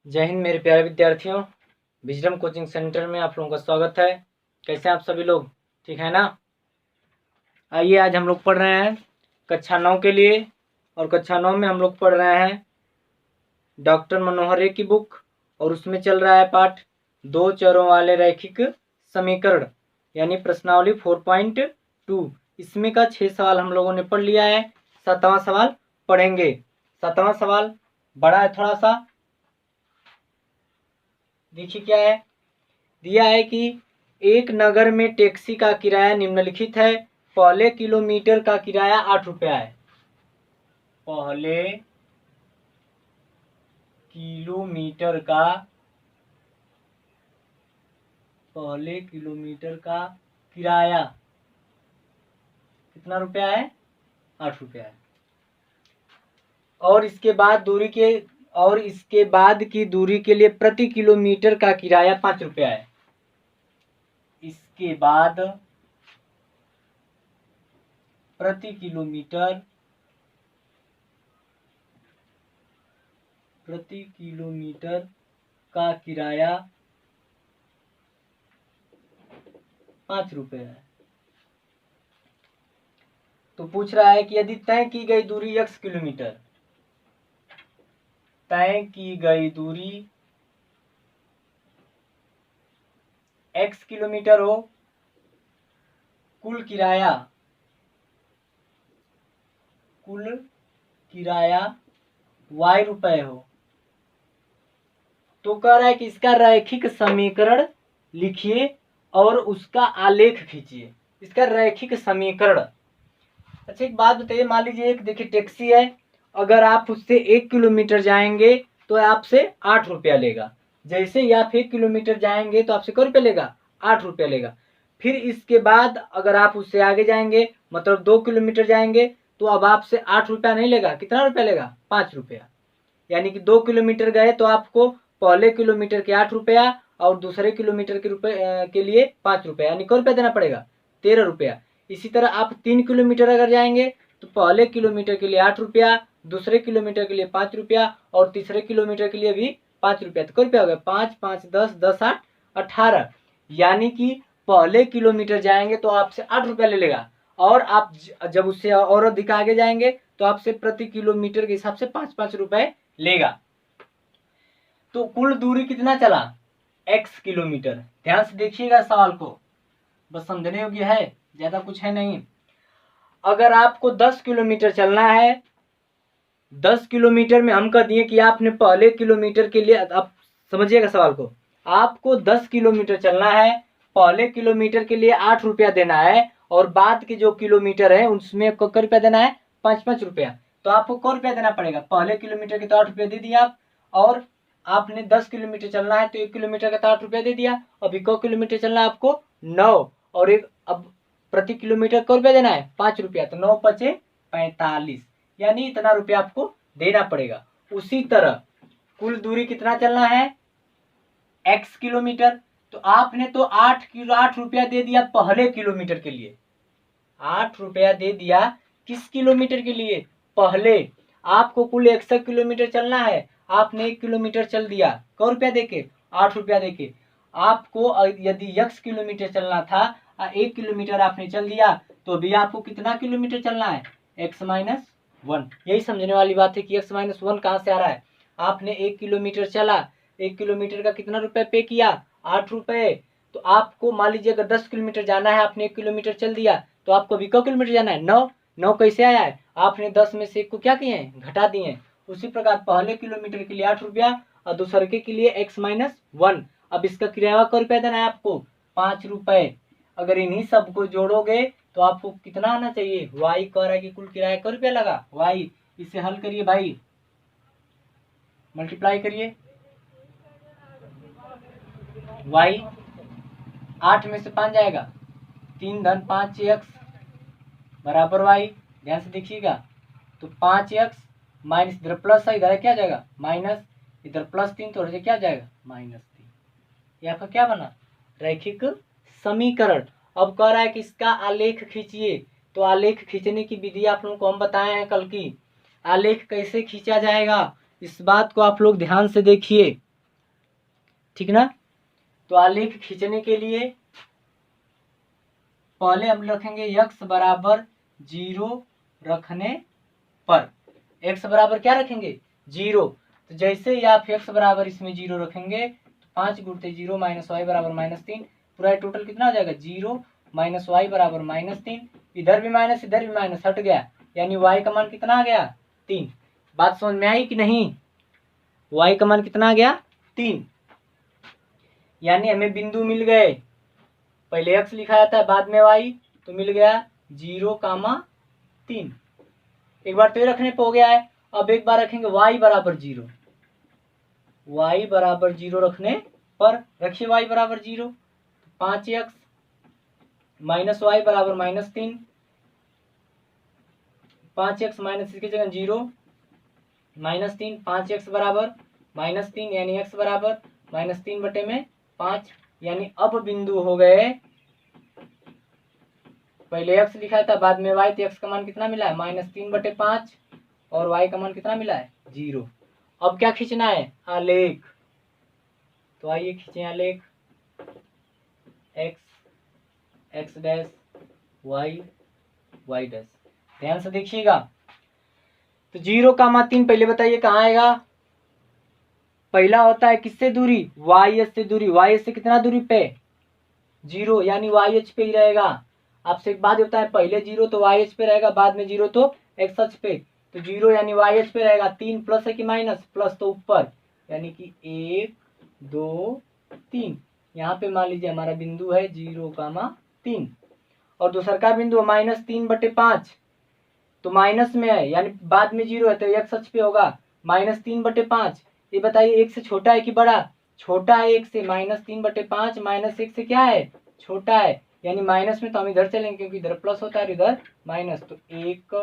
जय हिंद मेरे प्यारे विद्यार्थियों। विजडम कोचिंग सेंटर में आप लोगों का स्वागत है। कैसे हैं आप सभी लोग? ठीक है ना? आइए, आज हम लोग पढ़ रहे हैं कक्षा 9 के लिए, और कक्षा 9 में हम लोग पढ़ रहे हैं डॉक्टर मनोहर रे की बुक, और उसमें चल रहा है पाठ 2 चरों वाले रैखिक समीकरण यानी प्रश्नावली 4.2। इसमें का 6 सवाल हम लोगों ने पढ़ लिया है। 7वां सवाल पढ़ेंगे। 7वां सवाल बड़ा है थोड़ा सा। देखिए क्या है, दिया है कि एक नगर में टैक्सी का किराया निम्नलिखित है। पहले किलोमीटर का किराया 8 रुपया है। पहले किलोमीटर का किराया कितना रुपया है? 8 रुपया है। और इसके बाद की दूरी के लिए प्रति किलोमीटर का किराया 5 रुपया है। इसके बाद प्रति किलोमीटर का किराया 5 रुपये है। तो पूछ रहा है कि यदि तय की गई दूरी x किलोमीटर, तय की गई दूरी x किलोमीटर हो, कुल किराया y रुपए हो, तो कह रहा है कि इसका रैखिक समीकरण लिखिए और उसका आलेख खींचिए। इसका रैखिक समीकरण। अच्छा, एक बात बताइए, मान लीजिए एक देखिए टैक्सी है, अगर आप उससे 1 किलोमीटर जाएंगे तो आपसे 8 रुपया लेगा। जैसे ही आप 1 किलोमीटर जाएंगे तो आपसे कै रुपया लेगा? 8 रुपया लेगा। फिर इसके बाद अगर आप उससे आगे जाएंगे, मतलब 2 किलोमीटर जाएंगे, तो अब आपसे 8 रुपया नहीं लेगा। कितना रुपया लेगा? 5 रुपया। यानी कि 2 किलोमीटर गए तो आपको पहले किलोमीटर के 8 रुपया और दूसरे किलोमीटर के लिए 5 रुपया, यानी कै रुपया देना पड़ेगा? 13 रुपया। इसी तरह आप 3 किलोमीटर अगर जाएंगे तो पहले किलोमीटर के लिए 8 रुपया, दूसरे किलोमीटर के लिए 5 रुपया और तीसरे किलोमीटर के लिए भी 5 रुपया। तो कै रुपया हो गया? 5 5 10 10 8 18। यानी कि पहले किलोमीटर जाएंगे तो आपसे 8 रुपया ले लेगा, और आप जब उससे और अधिक आगे जाएंगे तो आपसे प्रति किलोमीटर के हिसाब से 5 5 रुपए लेगा। तो कुल दूरी कितना चला? x kilometre. ध्यान से देखिएगा सवाल को, बस समझने योग्य है, ज्यादा कुछ है नहीं। अगर आपको 10 किलोमीटर चलना है, 10 किलोमीटर में हम कह दिए कि आपने पहले किलोमीटर के लिए, आप समझिएगा सवाल को, आपको 10 किलोमीटर चलना है, पहले किलोमीटर के लिए 8 रुपया देना है, और बाद के जो किलोमीटर है उसमें कै रुपया देना है? 5 5 रुपया। तो आपको कै रुपया देना पड़ेगा? पहले किलोमीटर के तो 8 रुपया दे दिया आप, और आपने 10 किलोमीटर चलना है तो 1 किलोमीटर का तो 8 रुपया दे दिया। अभी कै किलोमीटर चलना है आपको? 9, और एक अब प्रति किलोमीटर कै रुपया देना है? 5 रुपया। तो 9 पचे 45, यानी इतना रुपया आपको देना पड़ेगा। उसी तरह कुल दूरी कितना चलना है? x kilometre. तो आपने तो 8 रुपया दे दिया पहले किलोमीटर के लिए। 8 रुपया दे दिया किस किलोमीटर के लिए? पहले। आपको कुल 100 किलोमीटर चलना है, आपने 1 किलोमीटर चल दिया कै रुपया देके? 8 रुपया देके। आपको यदि x किलोमीटर चलना था, 1 किलोमीटर आपने चल दिया, तो अभी आपको कितना किलोमीटर चलना है? x minus 1। यही समझने वाली बात है कि x माइनस 1 कहाँ से आ रहा है। आपने 1 किलोमीटर चला, 1 किलोमीटर का कितना रुपया पे किया? 8 रुपये। तो आपको मान लीजिए अगर 10 किलोमीटर जाना है, आपने 1 किलोमीटर चल दिया, तो आपको अभी कै किलोमीटर जाना है? 9। 9 कैसे आया है? आपने 10 में से 1 को क्या किए हैं? घटा दिए हैं। उसी प्रकार पहले किलोमीटर के लिए 8 रुपया और दूसरे के लिए x माइनस 1। अब इसका किराया कै रुपया देना है आपको? 5 रुपये। अगर इन्हीं सबको जोड़ोगे तो आपको कितना आना चाहिए? y कह रहा है कि कुल किराया कै रुपया लगा? y। इसे हल करिए भाई, मल्टीप्लाई करिए। y 8 में से 5 जाएगा, 3 धन 5 x बराबर y। ध्यान से देखिएगा, तो 5x माइनस, इधर प्लस है, इधर क्या जाएगा? माइनस। इधर प्लस 3 तो इधर क्या जाएगा? माइनस 3। यह आपका क्या बना? रैखिक समीकरण। अब कह रहा है कि इसका आलेख खींचिए। तो आलेख खींचने की विधि आप लोगों को हम बताए हैं कल की। आलेख कैसे खींचा जाएगा, इस बात को आप लोग ध्यान से देखिए। ठीक ना। तो आलेख खींचने के लिए पहले हम रखेंगे x बराबर 0 रखने पर, x बराबर क्या रखेंगे 0। तो जैसे ही आप x बराबर इसमें 0 रखेंगे तो 5 गुणते 0 माइनस वाई बराबर -3, पूरा टोटल कितना हो जाएगा 0 माइनस वाई बराबर -3। इधर भी माइनस इधर भी माइनस हट गया, यानी y का मान कितना आ गया 3। बात समझ में आई कि नहीं, y का मान कितना आ गया 3, यानी हमें बिंदु मिल गए। पहले x लिखा जाता है बाद में y, तो मिल गया 0,3। एक बार तो ये रखने पे हो गया है। अब एक बार रखेंगे y बराबर 0, y बराबर 0 रखने पर रखिए y बराबर 0, 5x माइनस वाई बराबर -3, 5x माइनस इसकी जगह 0 -3, 5x बराबर -3, यानी x बराबर -3 बटे में 5। यानी अब बिंदु हो गए, पहले x लिखा था बाद में y, तो x का मान कितना मिला है -3 बटे 5 और y का मान कितना मिला है 0। अब क्या खींचना है आलेख, तो आइए खींचे आलेख x डैश y डैश। ध्यान से देखिएगा, तो 0,3 पहले बताइए कहाँ आएगा। पहला होता है किससे दूरी y से दूरी, y से कितना दूरी पे 0, यानी YH पे ही रहेगा। आपसे एक बात होता है, पहले 0 तो YH पे रहेगा, बाद में 0 तो XH पे, तो 0 यानी YH पे रहेगा। 3 प्लस है कि माइनस, प्लस तो ऊपर, यानी कि 1 2 3। यहाँ पे मान लीजिए हमारा बिंदु है 0,3 और दूसरा का बिंदु -3 बटे 5, तो माइनस में है यानी बाद में 0 है, तो XH पे होगा -3 बटे 5। ये बताइए 1 से छोटा है कि बड़ा, छोटा है 1 से, -3 बटे 5 -1 से क्या है छोटा है, यानी माइनस में तो हम इधर चलेंगे क्योंकि इधर प्लस होता है इधर माइनस, तो 1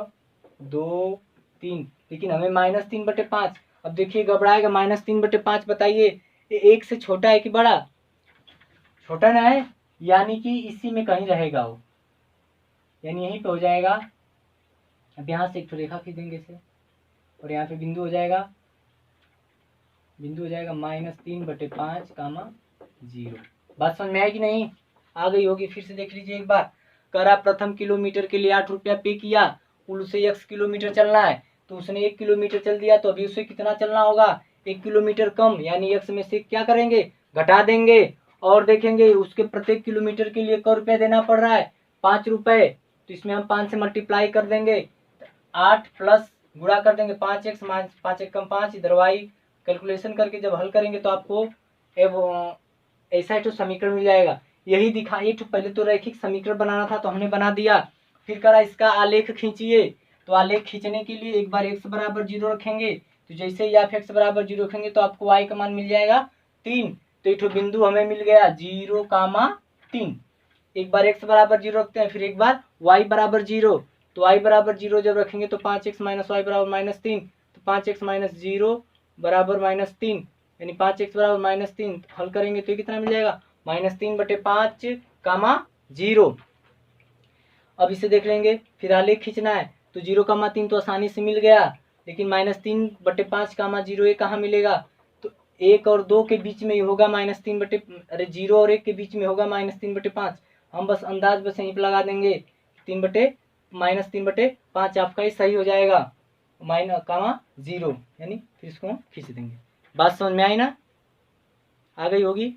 2 3, लेकिन हमें -3 बटे 5। अब देखिए घबराएगा, -3 बटे 5 बताइए ये 1 से छोटा है कि बड़ा, छोटा ना है, यानी कि इसी में कहीं रहेगा वो, यानी यहीं पे हो जाएगा। अब यहाँ से एक तो रेखा खींच देंगे इसे और यहाँ पे बिंदु हो जाएगा, -3 बटे 5 कामा 0। बात समझ में आई कि नहीं, आ गई होगी, फिर से देख लीजिए एक बार। करा प्रथम किलोमीटर के लिए 8 रुपया पे किया, उसे 1 किलोमीटर चलना है, तो उसने 1 किलोमीटर चल दिया, तो अभी उसे कितना चलना होगा 1 किलोमीटर कम, यानी x में से क्या करेंगे घटा देंगे और देखेंगे उसके प्रत्येक किलोमीटर के लिए क रुपया देना पड़ रहा है 5 रुपये, तो इसमें हम 5 से मल्टीप्लाई कर देंगे, 8 प्लस गुणा कर देंगे 5x, 5 एक कम 5, इधर y कैलकुलेशन करके जब हल करेंगे तो आपको ऐसा एक समीकरण मिल जाएगा। यही दिखाइए, तो पहले तो रैखिक समीकरण बनाना था तो हमने बना दिया, फिर करा इसका आलेख खींचिए। तो आलेख खींचने के लिए एक बार x बराबर 0 रखेंगे, तो जैसे ही आप x बराबर 0 रखेंगे तो आपको y का मान मिल जाएगा 3, तो एक बिंदु हमें मिल गया 0,3। एक बार x बराबर 0 रखते हैं, फिर एक बार y बराबर 0, तो y बराबर 0 जब रखेंगे तो 5x माइनस वाई बराबर -3, तो 5x माइनस 0 बराबर -3, यानी 5x बराबर -3, हल करेंगे तो ये कितना मिल जाएगा -3 बटे 5 कामा 0। अब इसे देख लेंगे, फिर आलेख खींचना है, तो 0,3 तो आसानी से मिल गया, लेकिन -3 बटे 5 कामा 0 ये कहाँ मिलेगा, तो 1 और 2 के बीच में ही होगा -3 बटे, अरे 0 और 1 के बीच में होगा -3 बटे 5। हम बस अंदाज बस यहीं पर लगा देंगे, 3 बटे -5 आपका ही सही हो जाएगा, कामा 0, यानी फिर इसको हम खींच देंगे। बात समझ में आई ना, आ गई होगी,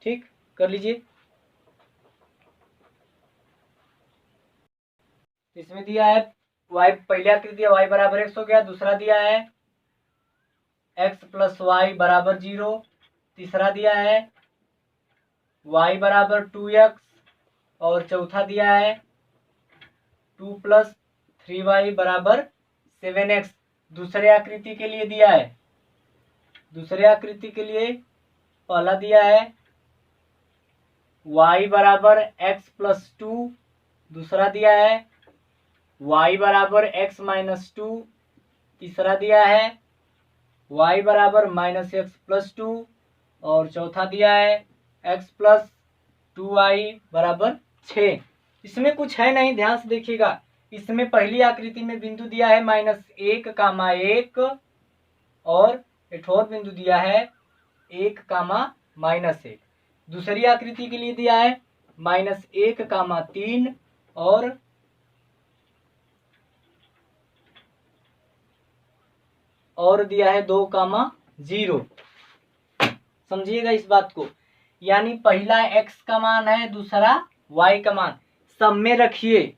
ठीक कर लीजिए। इसमें दिया है y, पहले आकृति दिया y बराबर x हो गया, दूसरा दिया है x प्लस वाई बराबर 0, तीसरा दिया है y बराबर 2x और चौथा दिया है 2 प्लस 3y बराबर 7x। दूसरे आकृति के लिए दिया है, दूसरे आकृति के लिए पहला दिया है y बराबर x प्लस 2, दूसरा दिया है y बराबर x माइनस 2, तीसरा दिया है y बराबर -x प्लस 2 और चौथा दिया है x प्लस 2y बराबर 6। इसमें कुछ है नहीं, ध्यान से देखिएगा। इसमें पहली आकृति में बिंदु दिया है -1, 1 और एक और बिंदु दिया है 1 कामा -1। दूसरी आकृति के लिए दिया है -1 कामा 3 और दिया है 2 कामा 0। समझिएगा इस बात को, यानी पहला x का मान है, दूसरा y का मान। सब में रखिए,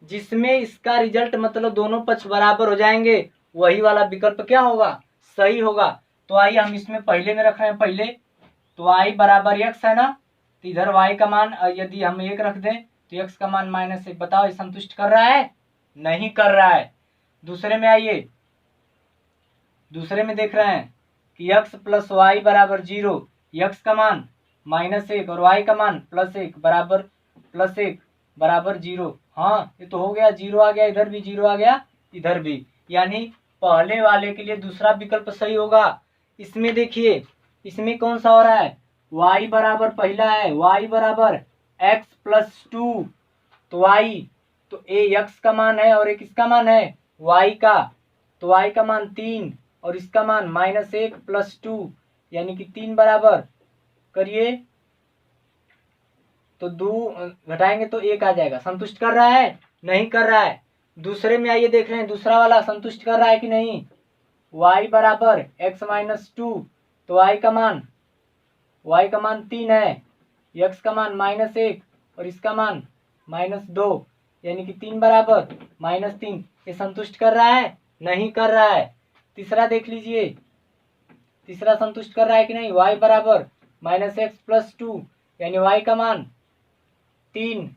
जिसमें इसका रिजल्ट मतलब दोनों पक्ष बराबर हो जाएंगे वही वाला विकल्प क्या होगा, सही होगा। तो आइए हम इसमें पहले में रख रहे हैं, पहले तो y बराबर x है ना, तो इधर y का मान यदि हम 1 रख दें तो x का मान -1। बताओ ये संतुष्ट कर रहा है, नहीं कर रहा है। दूसरे में आइए, दूसरे में देख रहे हैं कि x प्लस वाई बराबर 0, x का मान -1 और y का मान +1 बराबर 0। हाँ ये तो हो गया, 0 आ गया, इधर भी 0 आ गया, इधर भी, यानी पहले वाले के लिए दूसरा विकल्प सही होगा। इसमें देखिए, इसमें कौन सा हो रहा है, y बराबर पहला है, y बराबर x प्लस 2, तो y तो ए x का मान है और एक किसका मान है, y का, तो y का मान 3 और इसका मान -1 + 2 यानी कि 3 बराबर करिए तो 2 घटाएंगे तो 1 आ जाएगा। संतुष्ट कर रहा है, नहीं कर रहा है। दूसरे में आइए देख रहे हैं, दूसरा वाला संतुष्ट कर रहा है कि नहीं। y बराबर x - 2, तो y का मान 3 है, x का मान -1 और इसका मान -2 यानी कि 3 बराबर -3। ये संतुष्ट कर रहा है, नहीं कर रहा है। तीसरा देख लीजिए, तीसरा संतुष्ट कर रहा है कि नहीं। y बराबर -x + 2 यानी y का मान 3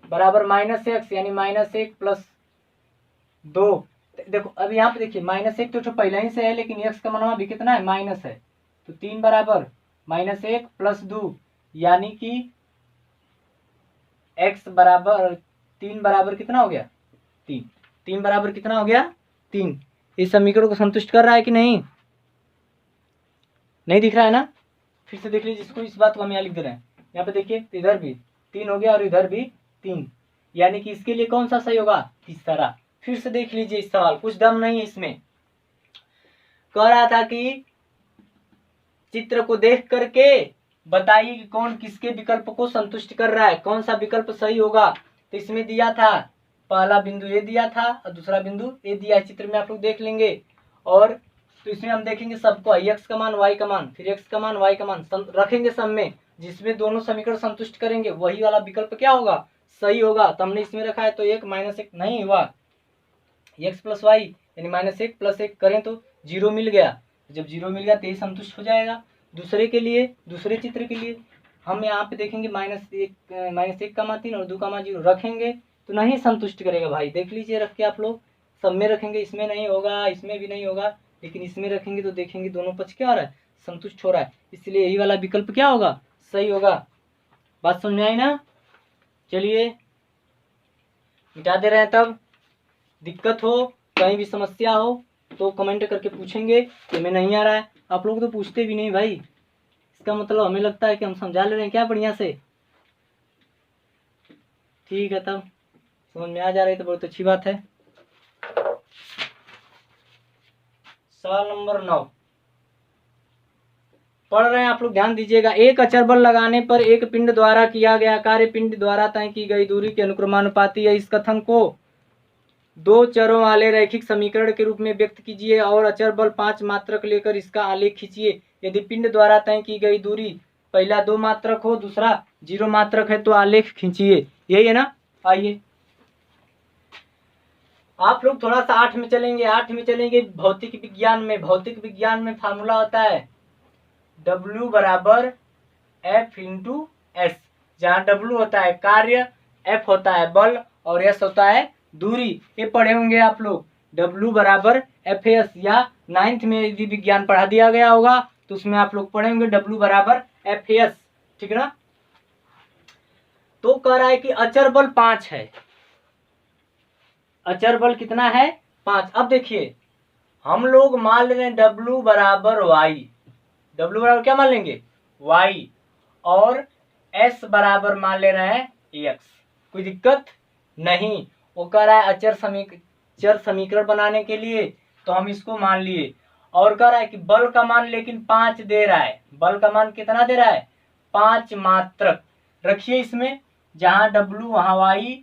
बराबर -x यानी -1 + 2। देखो अब यहाँ पे देखिए, -1 तो पहले ही से है, लेकिन x का मान भी कितना है, माइनस है, तो 3 बराबर -1 + 2 यानी कि x बराबर 3 बराबर कितना हो गया, 3। 3 बराबर कितना हो गया, 3। इस समीकरण को संतुष्ट कर रहा है कि नहीं, नहीं दिख रहा है ना। फिर से देख लीजिए इसको, इस बात को हम यहाँ लिख दे रहे हैं। यहाँ पे देखिए, इधर भी 3 हो गया और इधर भी 3, यानी कि इसके लिए कौन सा सही होगा, तीसरा। फिर से देख लीजिए इस सवाल, कुछ दम नहीं है इसमें। कह रहा था कि चित्र को देख करके बताइए कि कौन किसके विकल्प को संतुष्ट कर रहा है, कौन सा विकल्प सही होगा। तो इसमें दिया था, पहला बिंदु ए दिया था और दूसरा बिंदु ए दिया है, चित्र में आप लोग देख लेंगे। और तो इसमें हम देखेंगे सबको, x का मान y का मान, फिर x का मान y का मान रखेंगे सब में, जिसमें दोनों समीकरण संतुष्ट करेंगे वही वाला विकल्प क्या होगा, सही होगा। तो हमने इसमें रखा है तो 1 -1 नहीं हुआ, x + y यानी -1 + 1 करें तो 0 मिल गया। जब 0 मिल गया तो ये संतुष्ट हो जाएगा। दूसरे के लिए, दूसरे चित्र के लिए हम यहाँ पे देखेंगे -1 का मान 3 और 2 का मान 0 रखेंगे तो नहीं संतुष्ट करेगा भाई। देख लीजिए रख के आप लोग, सब में रखेंगे, इसमें नहीं होगा, इसमें भी नहीं होगा, लेकिन इसमें रखेंगे तो देखेंगे दोनों पक्ष क्या हो रहा है, संतुष्ट हो रहा है। इसलिए यही वाला विकल्प क्या होगा, सही होगा। बात समझ में आई ना। चलिए मिटा दे रहे हैं। तब दिक्कत हो, कहीं भी समस्या हो तो कमेंट करके पूछेंगे कि मैं नहीं आ रहा है। आप लोग तो पूछते भी नहीं भाई, इसका मतलब हमें लगता है कि हम समझा ले रहे हैं क्या बढ़िया से। ठीक है, तब समझ में आ जा रही तो बहुत अच्छी बात है। सवाल नंबर 9 पढ़ रहे हैं, आप लोग ध्यान दीजिएगा। एक अचर बल लगाने पर एक पिंड द्वारा किया गया कार्य पिंड द्वारा तय की गई दूरी के अनुक्रमानुपाती है। इस कथन को 2 चरों वाले रैखिक समीकरण के रूप में व्यक्त कीजिए और अचर बल 5 मात्रक लेकर इसका आलेख खींचिए। यदि पिंड द्वारा तय की गई दूरी पहला 2 मात्रक हो, दूसरा 0 मात्रक है तो आलेख खींचिए। यही है ना। आइए आप लोग थोड़ा सा 8 में चलेंगे, 8 में चलेंगे भौतिक विज्ञान में। भौतिक विज्ञान में फार्मूला होता है W बराबर F × S, जहाँ W होता है कार्य, F होता है बल और S होता है दूरी। ये पढ़े होंगे आप लोग, W बराबर FS, या 9th में यदि विज्ञान पढ़ा दिया गया होगा तो उसमें आप लोग पढ़े होंगे W बराबर FS, ठीक है ना। तो कह रहा है कि अचर बल 5 है। अचर बल कितना है, 5। अब देखिए हम लोग मान ले रहे हैं W बराबर Y, W बराबर क्या मान लेंगे, Y, और S बराबर मान ले रहे हैं X। कोई दिक्कत नहीं। वो कह रहा है चर समीकरण बनाने के लिए तो हम इसको मान लिए, और कह रहा है कि बल का मान लेकिन 5 दे रहा है। बल का मान कितना दे रहा है? 5 मात्रक। रखिए इसमें, जहां W वहां Y,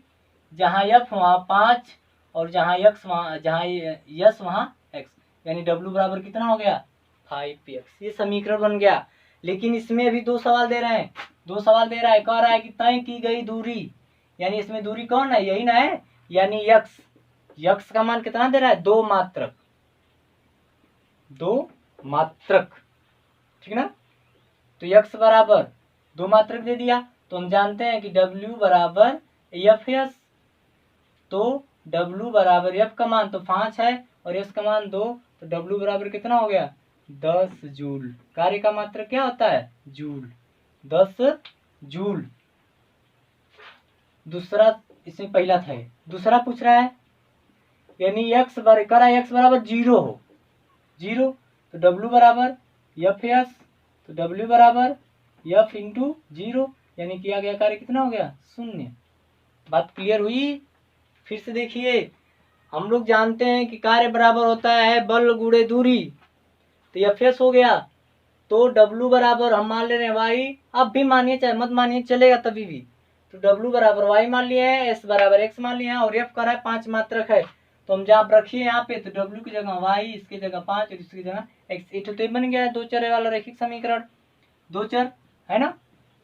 जहां F वहां 5 और जहां X वहां S वहां X, यानी W बराबर कितना हो गया? 5x। ये समीकरण बन गया। लेकिन इसमें अभी दो सवाल दे रहे हैं, दो सवाल दे रहा है, कह रहा है कि तय की गई दूरी, यानी इसमें दूरी कौन है? यही ना है, यानी यक्स का मान कितना दे रहा है? 2 मात्रक, 2 मात्रक, ठीक ना। तो यक्स बराबर 2 मात्रक दे दिया, तो हम जानते हैं कि W बराबर एफ एस। तो W बराबर एफ का मान तो 5 है और एस का मान 2, तो W बराबर कितना हो गया? 10 जूल। कार्य का मात्रक क्या होता है? Joule, 10 joule. दूसरा, इसमें पहला था, दूसरा पूछ रहा है, यानी एक्स बराबर 0 हो, 0, तो W बराबर एफ एस, तो W बराबर एफ इंटू 0, यानी किया गया कार्य कितना हो गया? 0। बात क्लियर हुई? फिर से देखिए, हम लोग जानते हैं कि कार्य बराबर होता है बल गुणे दूरी, तो एफ एस हो गया, तो W बराबर हम मान ले रहे हैं y, आप भी मानिए चाहे मत मानिए चलेगा तभी भी, तो W बराबर y मान लिए हैं, S बराबर x मान लिए हैं, और f का है 5 मात्रक है, तो हम जहाँ रखिए यहाँ पे, तो W की जगह y, इसकी जगह 5 और इसकी जगह x। ये तो बन गया दो चर वाला रैखिक समीकरण, दो चर है ना,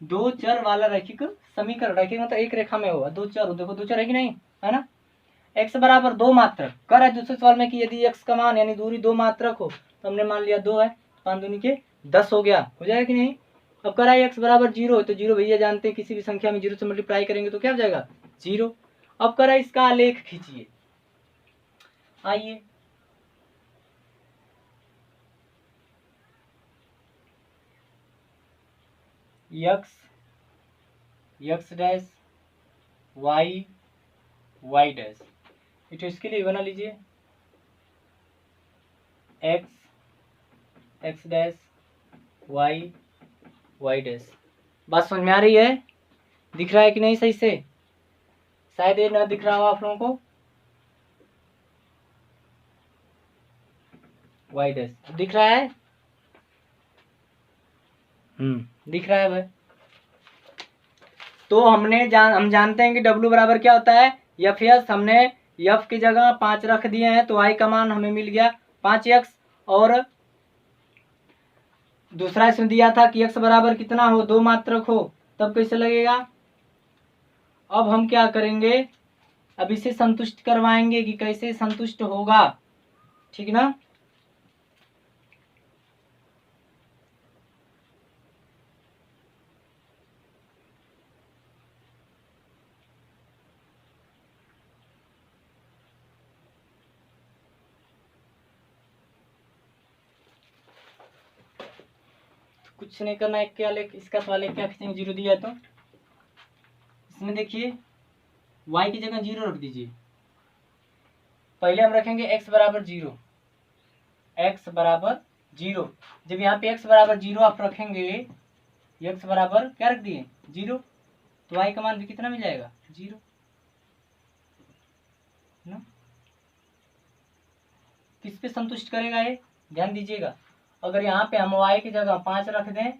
दो चर वाला रैखिक समीकरण। रैखिक मतलब एक रेखा में होगा, दो चर हो, देखो दो चर है कि नहीं, है ना। x बराबर 2 मात्रक कर रहा है दूसरे सवाल में कि यदि x का मान यानी दूरी 2 मात्रक हो, तो हमने मान लिया 2 है, 5 दूनी के 10 हो गया, हो जाएगा कि नहीं। अब कह रहा है x बराबर 0 है, तो 0 भैया जानते हैं किसी भी संख्या में 0 से मल्टीप्लाई करेंगे तो क्या हो जाएगा? 0। अब कह रहा है इसका आलेख खींचिए। आइए, x डैश y डैश, तो इसके लिए बना लीजिए x डैश y डैश। बात समझ में आ रही है? दिख रहा है कि नहीं सही से? शायद ये ना दिख रहा हो आप लोगों को। y डैश दिख रहा है? दिख रहा है भाई। तो हम जानते हैं कि W बराबर क्या होता है? F S. हमने एफ की जगह 5 रख दिए हैं, तो y का मान हमें मिल गया 5x, और दूसरा इसमें दिया था कि x बराबर कितना हो? 2 मात्रक हो, तब कैसे लगेगा? अब हम क्या करेंगे, अब इसे संतुष्ट करवाएंगे कि कैसे संतुष्ट होगा, ठीक ना। कुछ नहीं करना है, क्या इसका सवाल क्या खींचेंगे? 0 दिया है तो इसमें देखिए y की जगह 0 रख दीजिए। पहले हम रखेंगे x बराबर 0, x बराबर 0। जब यहाँ पे x बराबर 0 आप रखेंगे, x बराबर क्या रख दिए? 0, तो y का मान भी कितना मिल जाएगा? 0 ना। किस पे संतुष्ट करेगा ये? ध्यान दीजिएगा, अगर यहाँ पे हम y की जगह 5 रख दें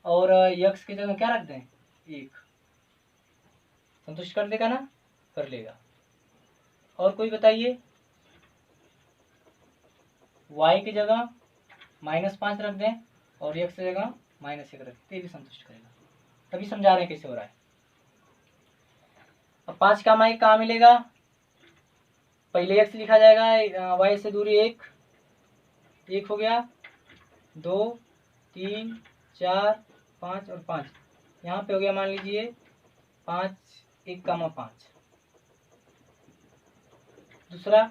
और x की जगह क्या रख दें? 1, संतुष्ट कर देगा ना? कर लेगा। और कोई बताइए, y की जगह -5 रख दें और x की जगह -1 रख दें, भी संतुष्ट करेगा। तभी समझा रहे हैं कैसे हो रहा है। अब 5 का मान कहाँ मिलेगा? पहले x लिखा जाएगा, y से दूरी 1 हो गया, 2 3 4 5 और 5 यहाँ पे हो गया, मान लीजिए 5 1 का 5। दूसरा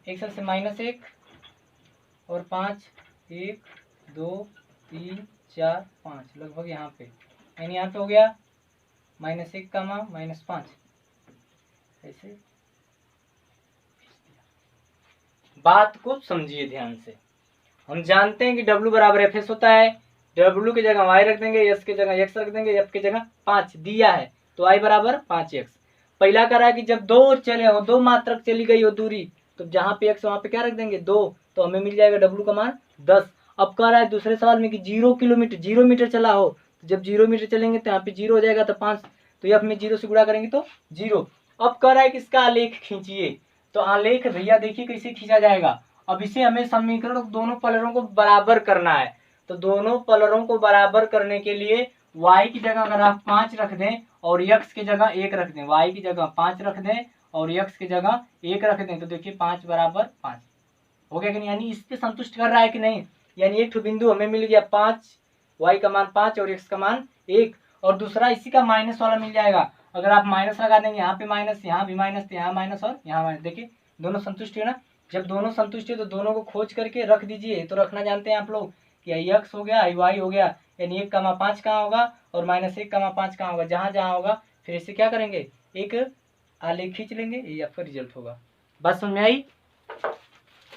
x से -1 और 5 1 2 3 4 5 लगभग यहाँ पे, यानी यहाँ पे हो गया -1 का -5। ऐसे बात को समझिए ध्यान से। हम जानते हैं कि W बराबर एफ एस होता है, W की जगह y रख देंगे, S की जगह x रख देंगे, F की जगह 5 दिया है, तो y बराबर 5x। पहला कह रहा है कि जब दो चले हो, 2 मात्रक चली गई हो दूरी, तो जहाँ पे x वहाँ पे क्या रख देंगे? 2, तो हमें मिल जाएगा डब्ल्यू का मान 10। अब कह रहा है दूसरे सवाल में कि 0 मीटर चला हो, तो जब 0 मीटर चलेंगे तो यहाँ पे 0 हो जाएगा, तो 5, तो एफ में 0 से गुणा करेंगे तो 0। अब कह रहा है कि इसका आलेख खींचिए, तो आलेख भैया देखिए कैसे खींचा जाएगा। अब इसे हमें समीकरण दोनों पलरों को बराबर करना है, तो दोनों पलरों को बराबर करने के लिए y की जगह अगर आप 5 रख दें और x की जगह 1 रख दें, y की जगह 5 रख दें और x की जगह 1 रख दें, तो देखिए 5 बराबर 5 हो गया कि नहीं, यानी इससे संतुष्ट कर रहा है कि नहीं। यानी एक बिंदु हमें मिल गया 5, y का मान 5 और x का मान 1, और दूसरा इसी का माइनस वाला मिल जाएगा। अगर आप माइनस लगा देंगे, यहाँ पे माइनस, यहाँ भी माइनस, यहाँ माइनस और यहाँ माइनस, देखिए दोनों संतुष्ट है ना। जब दोनों संतुष्ट है तो दोनों को खोज करके रख दीजिए। तो रखना जानते हैं आप लोग कि x हो गया, y हो गया, यानी 1,5 कहाँ होगा और -1,5 कहाँ होगा, जहाँ जहाँ होगा फिर इसे क्या करेंगे, एक आलेख खींच लेंगे, ये आपका रिजल्ट होगा। बात समझ में आई?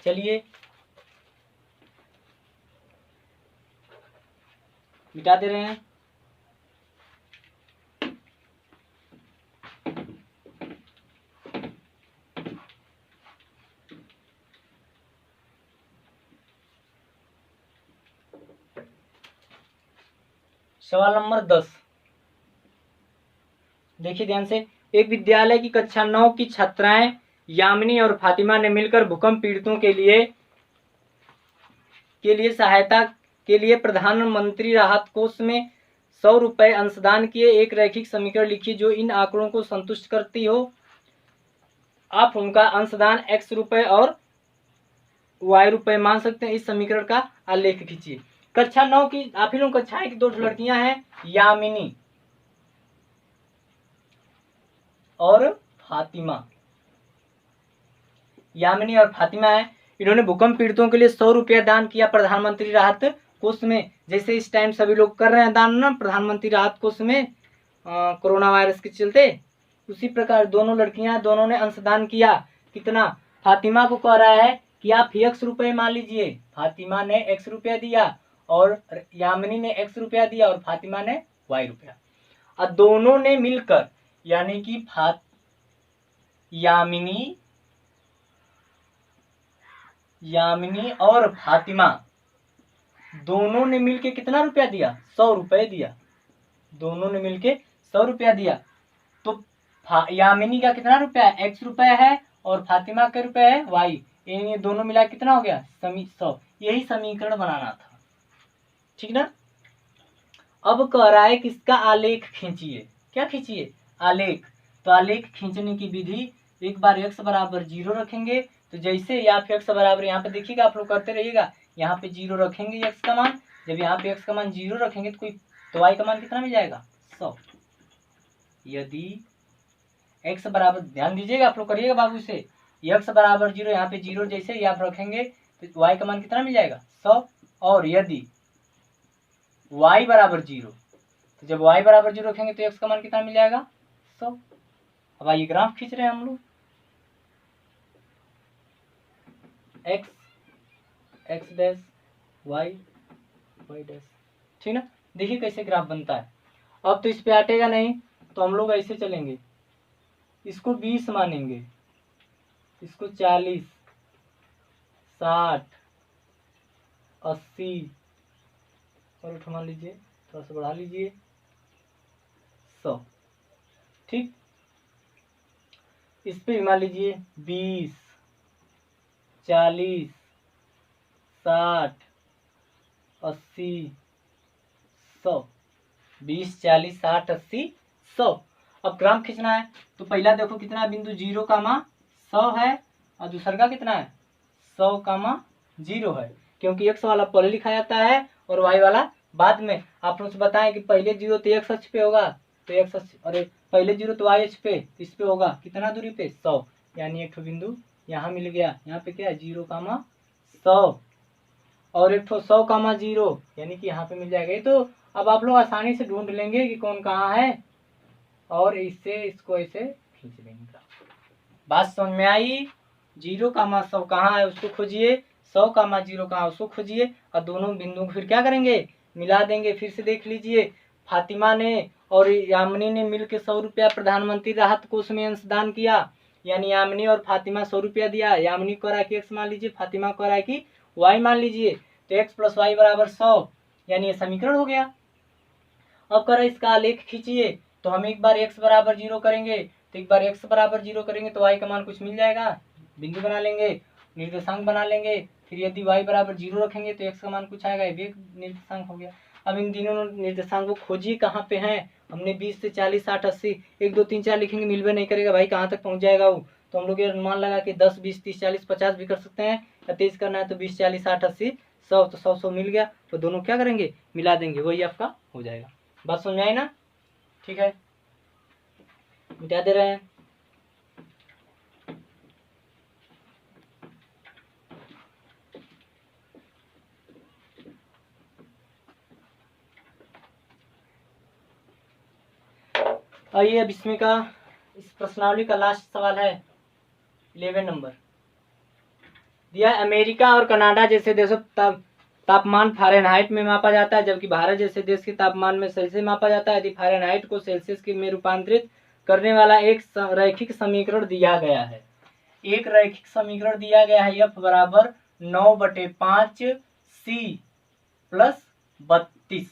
चलिए मिटा दे रहे हैं। सवाल नंबर 10 देखिए ध्यान से। एक विद्यालय की कक्षा 9 की छात्राएं यामिनी और फातिमा ने मिलकर भूकंप पीड़ितों के लिए सहायता के लिए प्रधानमंत्री राहत कोष में 100 रुपए अंशदान किए। एक रैखिक समीकरण लिखिए जो इन आंकड़ों को संतुष्ट करती हो। आप उनका अंशदान x रुपए और y रुपए मान सकते हैं। इस समीकरण का आलेख खींचिए। कक्षा 9 की आप ही लोग कक्षाएं की 2 लड़कियां हैं, यामिनी और फातिमा। यामिनी और फातिमा है, इन्होंने भूकंप पीड़ितों के लिए 100 रुपया दान किया प्रधानमंत्री राहत कोष में। जैसे इस टाइम सभी लोग कर रहे हैं दान ना प्रधानमंत्री राहत कोष में कोरोना वायरस के चलते, उसी प्रकार दोनों लड़कियां, दोनों ने अंशदान किया। कितना? फातिमा को कह रहा है कि आप x रुपये मान लीजिए। फातिमा ने x रुपया दिया और यामिनी ने x रुपया दिया और फातिमा ने y रुपया। और दोनों ने मिलकर, यानी कि यामिनी और फातिमा दोनों ने मिलके कितना रुपया दिया? 100 रुपए दिया। दोनों ने मिलके 100 रुपया दिया। तो यामिनी का कितना रुपया है? x रुपया है और फातिमा का रुपया है y। ये दोनों मिला कितना हो गया? 100। यही समीकरण बनाना था, ठीक ना। अब कह रहा है कि इसका आलेख खींचिए। क्या खींचिए? आलेख। तो आलेख खींचने की विधि, एक बार x बराबर 0 रखेंगे, तो जैसे या फिर x बराबर, यहाँ पे देखिएगा आप लोग करते रहिएगा, यहाँ पे 0 रखेंगे x का मान। जब यहाँ पे x का मान 0 रखेंगे तो y का मान कितना मिल जाएगा? 100। यदि x बराबर, ध्यान दीजिएगा आप लोग करिएगा बाबू से, x बराबर 0, यहाँ पे 0 जैसे आप रखेंगे तो y का मान कितना मिल जाएगा? 100। और यदि y बराबर 0, तो जब y बराबर 0 रखेंगे तो x का मान कितना मिल जाएगा? 100। अब आइए ग्राफ खींच रहे हैं हम लोग। x डैश y डैश, ठीक ना। देखिए कैसे ग्राफ बनता है। अब तो इस पे हटेगा नहीं, तो हम लोग ऐसे चलेंगे, इसको 20 मानेंगे, इसको 40, 60, 80 और मान लीजिए, थोड़ा सा बढ़ा लीजिए, 100, ठीक। इस पे मान लीजिए 20, 40, 60, 80, 100, 20, 40, 60, 80, 100। अब ग्राफ खींचना है तो पहला देखो कितना बिंदु 0, 100 है और दूसरा का कितना है? 100, 0 है, क्योंकि x वाला पहले लिखा जाता है और y वाला बाद में। आप लोग से बताएं कि पहले 0 तो x अक्ष पे होगा, तो x अक्ष, अरे पहले 0 तो y अक्ष पे, इस पे होगा कितना दूरी पे? 100। यानी एक बिंदु यहाँ मिल गया, यहाँ पे क्या है? 0, 100 और एक 100, 0, यानी कि यहाँ पे मिल जाएगा। ये तो अब आप लोग आसानी से ढूंढ लेंगे कि कौन कहाँ है, और इससे इसको ऐसे खींच लेंगे। बात समझ में आई? 0, 100 कहाँ है उसको खोजिए, 100, 0 कहाँ उसको खोजिए, और दोनों बिंदुओं को फिर क्या करेंगे? मिला देंगे। फिर से देख लीजिए, फातिमा ने और यामिनी ने मिलकर 100 रुपया प्रधानमंत्री राहत कोष में अंशदान किया। यानी यामिनी और फातिमा 100 रुपया दिया, यामिनी को रहा कि x मान लीजिए, फातिमा को रहा कि y मान लीजिए, तो x प्लस वाई बराबर 100, यानी ये समीकरण हो गया। अब करें इसका आलेख खींचिए, तो हम एक बार x बराबर 0 करेंगे, तो एक बार x बराबर 0 करेंगे तो y का मान कुछ मिल जाएगा, बिंदु बना लेंगे, निर्देशांक बना लेंगे, फिर यदि y बराबर 0 रखेंगे तो x का मान कुछ आएगा, ये भी एक निर्देशांक हो गया। अब इन तीनों निर्देशांक को खोजिए कहाँ पे हैं, हमने 20 से 40 60 80 1 2 3 4 लिखेंगे, मिलवे नहीं करेगा भाई, कहाँ तक पहुँच जाएगा वो, तो हम लोग ये अनुमान लगा कि 10 20 30 40 50 भी कर सकते हैं, या 23 करना है तो 20 40 60 80 100, तो 100 100 मिल गया, तो दोनों क्या करेंगे, मिला देंगे, वही आपका हो जाएगा। बात समझ में आई ना? ठीक है, मिटा दे रहे हैं। आइए अब इसमें का इस प्रश्नावली का लास्ट सवाल है 11 नंबर। दिया अमेरिका और कनाडा जैसे देशों तापमान फ़ारेनहाइट में मापा जाता है, जबकि भारत जैसे देश के तापमान में सेल्सियस मापा जाता है। यदि फ़ारेनहाइट को सेल्सियस के में रूपांतरित करने वाला एक रैखिक समीकरण दिया गया है, एक रैखिक समीकरण दिया गया है, F बराबर 9/5 C प्लस 32,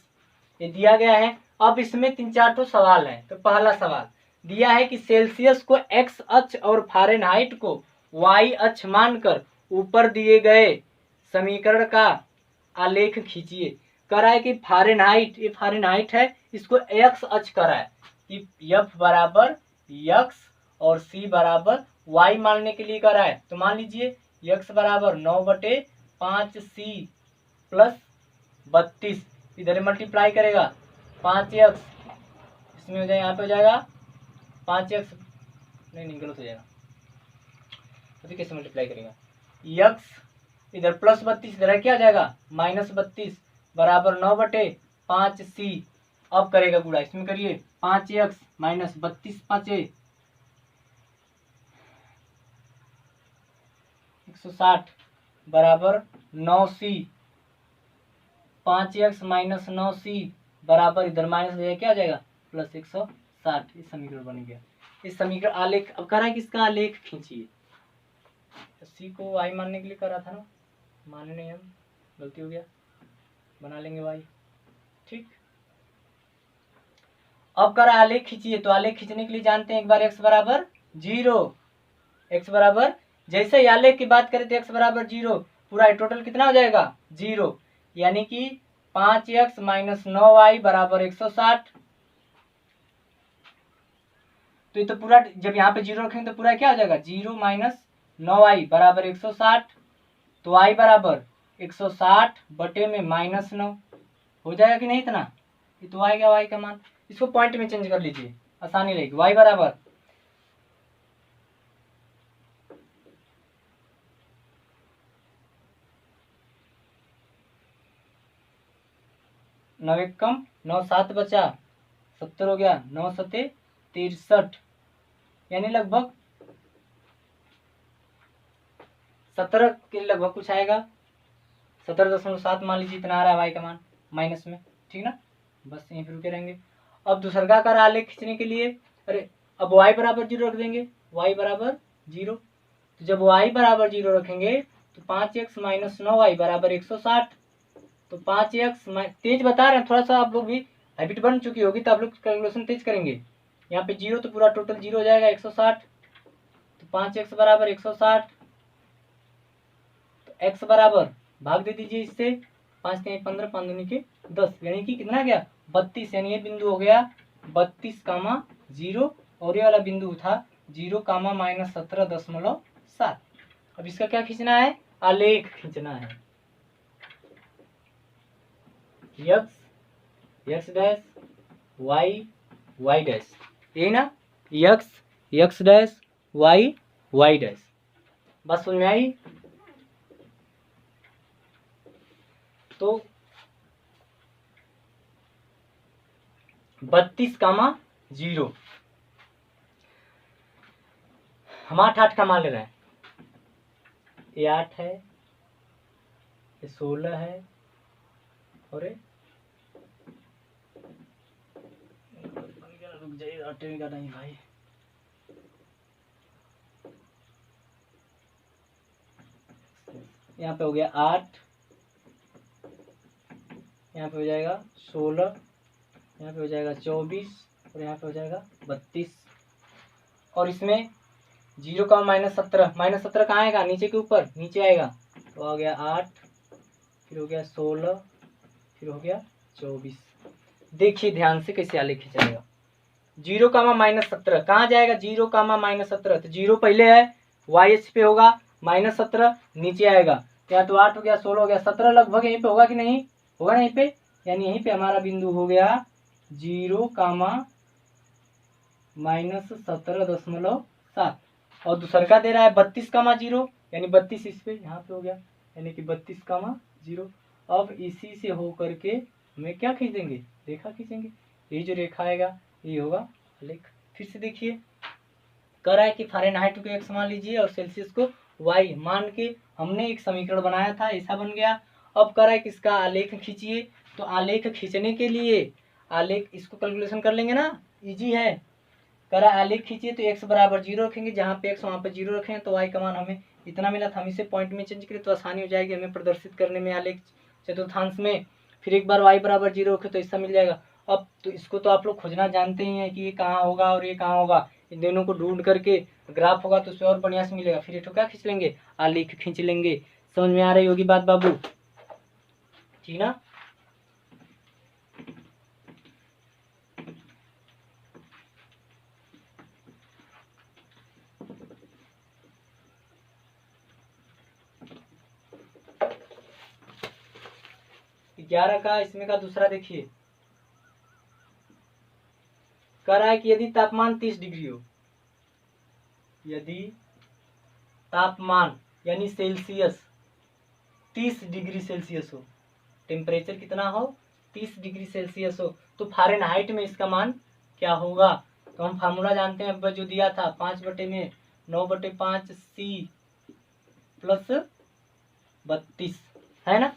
ये दिया गया है। अब इसमें 3-4 सवाल है। तो पहला सवाल दिया है कि सेल्सियस को x अक्ष और फ़ारेनहाइट को y अक्ष मानकर ऊपर दिए गए समीकरण का आलेख खींचिए। कह रहा है कि फ़ारेनहाइट, ये फ़ारेनहाइट है, इसको x अक्ष करा है कि F बराबर x और C बराबर y मानने के लिए करा है। तो मान लीजिए x बराबर 9/5 C प्लस 32, इधर मल्टीप्लाई करेगा 5x, इसमें हो जाए, यहाँ पे हो जाएगा 5x, नहीं गलत हो जाएगा, अभी कैसे मल्टीप्लाई करेगा, x इधर प्लस 32, इधर क्या आ जाएगा माइनस 32 बराबर 9/5 C। अब करेगा पूरा, इसमें करिए 5x माइनस 32 5 160 बराबर 9C, 5x माइनस 9C बराबर इधर माइनस हो जाएगा, क्या आ जाएगा प्लस 160। इस समीकरण बन गया। इस समीकरण आलेख, अब कह रहा है कि इसका आलेख खींचिए। सी को y मानने के लिए करा था ना, माने नहीं हम, गलती हो गया, बना लेंगे y। ठीक, अब कर आलेख खींचिए, तो आलेख खींचने के लिए जानते हैं एक बार x बराबर 0, x बराबर, जैसे ही आलेख की बात करें तो x बराबर 0, पूरा टोटल कितना हो जाएगा 0, यानी कि 5x माइनस 9y बराबर 160। तो ये तो पूरा, जब यहाँ पे 0 रखेंगे तो पूरा क्या हो जाएगा 0 माइनस 9y बराबर 160, तो y बराबर 160 बटे में माइनस 9 हो जाएगा कि नहीं इतना, ये तो आएगा y का मान। इसको पॉइंट में चेंज कर लीजिए, आसानी रहेगी। y बराबर 9 एक कम 9 7 बचा 70 हो गया, 9 सते 63, यानी लगभग 17 के लगभग कुछ आएगा, 17.7 मान लीजिए, इतना आ रहा है वाई का मान माइनस में। ठीक ना, बस यहीं पर रुके रहेंगे। अब दूसरा का आलेख खींचने के लिए, अरे अब y बराबर 0 रख देंगे, y बराबर 0, तो जब y बराबर 0 रखेंगे तो 5x माइनस 9y बराबर 160, तो 5x, तेज बता रहे हैं, थोड़ा सा आप लोग भी हैबिट बन चुकी होगी तो आप लोग कैलकुलेशन तेज करेंगे। यहाँ पे 0 तो पूरा टोटल 0 हो जाएगा 160, तो 5x बराबर 160, तो x बराबर भाग दे दीजिए इससे, 5 के 15 5 दूनी के 10, यानी कि कितना गया 32, यानी ये बिंदु हो गया 32,0, और ये वाला बिंदु था 0, माइनस 17.7। अब इसका क्या खींचना है, आलेख खींचना है। x डैश y डैश, यही ना, x डैश y डैश। बस समझ में आई? तो 32,0, हम 8 का मान ले रहे हैं, ये 8 है, ये 16 है, और ये रुक जाइए, 8 का नहीं भाई, यहाँ पे हो गया 8, यहाँ पे हो जाएगा 16, यहाँ पे हो जाएगा 24 और यहाँ पे हो जाएगा 32। और इसमें 0 का -17, -17 कहाँ आएगा? नीचे के ऊपर, नीचे आएगा। तो आ गया 8, फिर हो गया 16, फिर हो गया 24। देखिए ध्यान से कैसे आलेख खींचा 0 का -17 कहाँ जाएगा? 0 का -17, तो 0 पहले है, वाई एच पे होगा, -17 नीचे आएगा। या तो 8 हो गया, 16 हो गया, 17 लगभग यहीं पे होगा कि नहीं होगा ना? यहीं पे, यानी यहीं पे हमारा बिंदु हो गया 0 -17.7। और दूसर का दे रहा है 32,0, यानी 32 इस पे यहाँ पे हो गया, यानी कि 32,0। अब इसी से हो करके हमें क्या खींचेंगे? रेखा खींचेंगे। यही जो रेखा आएगा ये होगा आलेख। फिर से देखिए, कह रहा है कि फ़ारेनहाइट को x मान लीजिए और सेल्सियस को y मान के हमने एक समीकरण बनाया था, ऐसा बन गया। अब कह रहा है कि इसका आलेख खींचिए। तो आलेख खींचने के लिए आलेख इसको कैलकुलेशन कर लेंगे ना, इजी है। कह रहा है आलेख खींचिए तो x बराबर 0 रखेंगे, जहाँ पे x वहाँ पे 0 रखें, तो y का मान हमें इतना मिला था। हम इसे पॉइंट में चेंज करें तो आसानी हो जाएगी हमें प्रदर्शित करने में आलेख चतुर्थांश में। फिर एक बार y बराबर 0 रखे तो ऐसा मिल जाएगा। अब तो इसको तो आप लोग खोजना जानते ही हैं कि ये कहाँ होगा और ये कहाँ होगा। इन दोनों को ढूंढ करके ग्राफ होगा तो उससे और बढ़िया से मिलेगा। फिर ये तो क्या खींच लेंगे? आलेख खींच लेंगे। समझ में आ रही होगी बात बाबू? ठीक ना? ग्यारह का इसमें का दूसरा देखिए, कह रहा है कि यदि तापमान 30 डिग्री हो, यदि तापमान यानी सेल्सियस 30 डिग्री सेल्सियस हो, टेम्परेचर कितना हो? 30 डिग्री सेल्सियस हो, तो फ़ारेनहाइट में इसका मान क्या होगा? तो हम फार्मूला जानते हैं, अब जो दिया था 5/9/5 C प्लस 32 है ना।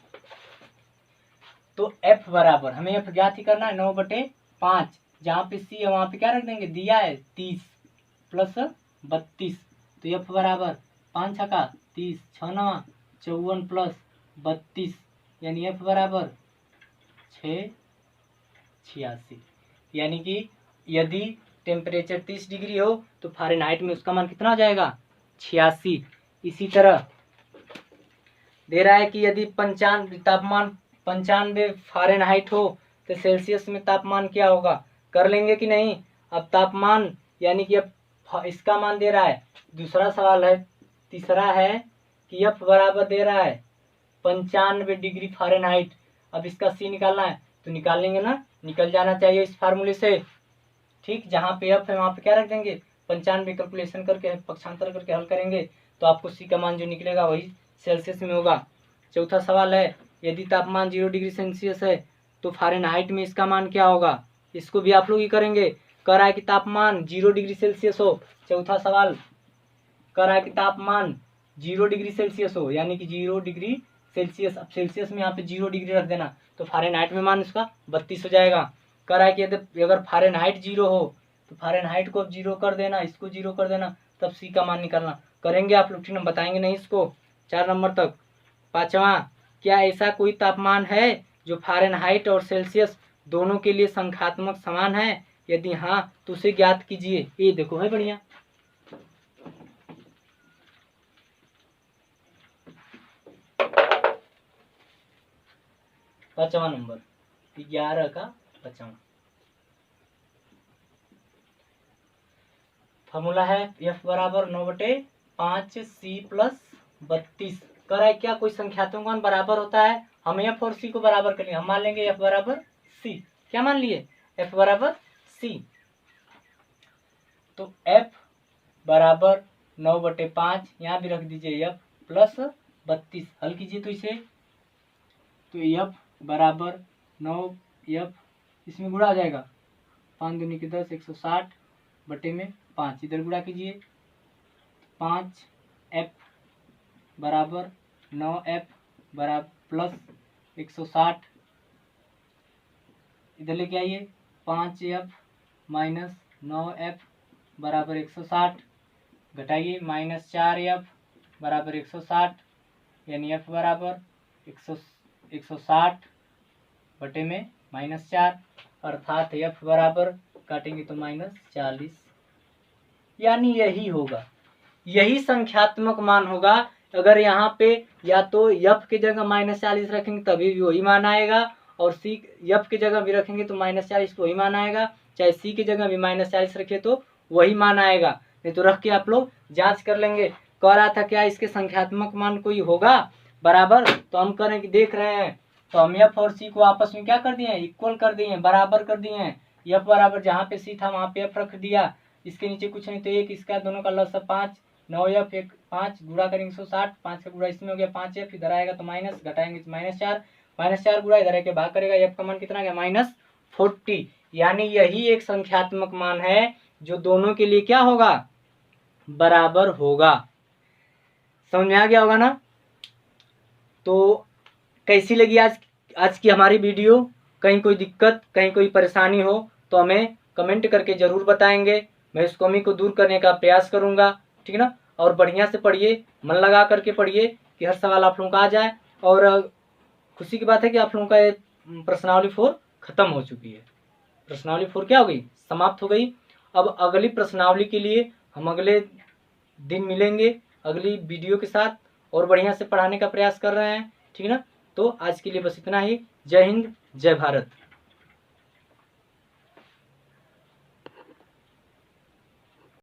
तो F बराबर, हमें F ज्ञात ही करना है, 9/5, जहाँ पे C है वहाँ पे क्या रख देंगे? दिया है 30 प्लस 32। तो F बराबर 5 छका 30, 6 9 54 प्लस 32, यानी F बराबर 686। यानी कि यदि टेम्परेचर 30 डिग्री हो तो फ़ारेनहाइट में उसका मान कितना हो जाएगा? 86। इसी तरह दे रहा है कि यदि 95 तापमान 95 फ़ारेनहाइट हो तो सेल्सियस में तापमान क्या होगा? कर लेंगे कि नहीं? अब तापमान यानी कि अब इसका मान दे रहा है। दूसरा सवाल है, तीसरा है कि F बराबर दे रहा है 95 डिग्री फ़ारेनहाइट। अब इसका C निकालना है तो निकाल लेंगे ना, निकल जाना चाहिए इस फार्मूले से। ठीक, जहाँ पे F है वहाँ पे क्या रख देंगे? 95 कैलकुलेशन करके पक्षांतर करके हल करेंगे तो आपको C का मान जो निकलेगा वही सेल्सियस में होगा। चौथा सवाल है, यदि तापमान 0 डिग्री सेल्सियस है तो फ़ारेनहाइट में इसका मान क्या होगा? इसको भी आप लोग ही करेंगे। कह रहा है कि तापमान 0 डिग्री सेल्सियस हो, चौथा सवाल कह रहा है कि तापमान 0 डिग्री सेल्सियस हो, यानी कि 0 डिग्री सेल्सियस। अब सेल्सियस में यहाँ पे 0 डिग्री रख देना तो फ़ारेनहाइट में मान इसका 32 हो जाएगा। कह रहा है कि यदि अगर फ़ारेनहाइट 0 हो तो फ़ारेनहाइट को 0 कर देना, इसको 0 कर देना, तब C का मान निकालना। करेंगे आप लोग, ठीक ना? बताएंगे नहीं इसको 4 नंबर तक। पाँचवा, क्या ऐसा कोई तापमान है जो फ़ारेनहाइट और सेल्सियस दोनों के लिए संख्यात्मक समान है? यदि हाँ तो उसे ज्ञात कीजिए। ये देखो है बढ़िया। पाँचवा नंबर, 11 का पाँचवा फॉर्मूला है F बराबर 9/5 C प्लस 32। कह रहा है क्या कोई संख्यात्मक मान बराबर होता है? हम F और C को बराबर कर लेंगे। हम मान लेंगे F बराबर C। क्या मान लिए? F बराबर C। तो F बराबर 9/5, यहाँ भी रख दीजिए F प्लस 32। हल कीजिए तो इसे, तो F बराबर 9, F इसमें गुणा आ जाएगा, 5 दूनी के 10, 160 बटे में 5, इधर गुणा कीजिए, 5F बराबर 9F बराबर प्लस 160, इधर लेके आइए, 5F माइनस 9F बराबर 160, घटाइए, -4F बराबर 160, यानी f बराबर 160 बटे में -4, अर्थात f बराबर काटेंगे तो -40, यानी यही होगा, यही संख्यात्मक मान होगा। अगर यहाँ पे या तो f की जगह -40 रखेंगे तभी भी वही मान आएगा, और c f की जगह भी रखेंगे तो -40 तो वही मान आएगा, चाहे c की जगह भी -40 रखे तो वही मान आएगा। नहीं तो रख के आप लोग जांच कर लेंगे। कह रहा था क्या इसके संख्यात्मक मान कोई होगा बराबर, तो हम करें कि देख रहे हैं, तो हम f और c को आपस में क्या कर दिए हैं, इक्वल कर दिए हैं, बराबर कर दिए हैं। f बराबर जहाँ पे c था वहाँ पे f रख दिया, इसके नीचे कुछ नहीं तो एक, इसका दोनों का लसा 5, 9f 5 गुणा करेंगे 160, 5 का गुणा इसमें हो गया 5f, इधर आएगा तो माइनस, घटाएंगे तो -4 गुणा इधर आके भाग करेगा, f का मान कितना गया -40, यानी यही एक संख्यात्मक मान है जो दोनों के लिए क्या होगा, बराबर होगा। समझ में आ गया होगा ना। तो कैसी लगी आज की हमारी वीडियो, कहीं कोई दिक्कत कहीं कोई परेशानी हो तो हमें कमेंट करके ज़रूर बताएंगे, मैं उस कमी को दूर करने का प्रयास करूंगा, ठीक है ना। और बढ़िया से पढ़िए, मन लगा करके पढ़िए कि हर सवाल आप लोगों का आ जाए। और खुशी की बात है कि आप लोगों का प्रश्नावली 4 खत्म हो चुकी है, प्रश्नावली 4 क्या हो गई, समाप्त हो गई। अब अगली प्रश्नावली के लिए हम अगले दिन मिलेंगे अगली वीडियो के साथ, और बढ़िया से पढ़ाने का प्रयास कर रहे हैं, ठीक है ना। तो आज के लिए बस इतना ही। जय हिंद, जय भारत।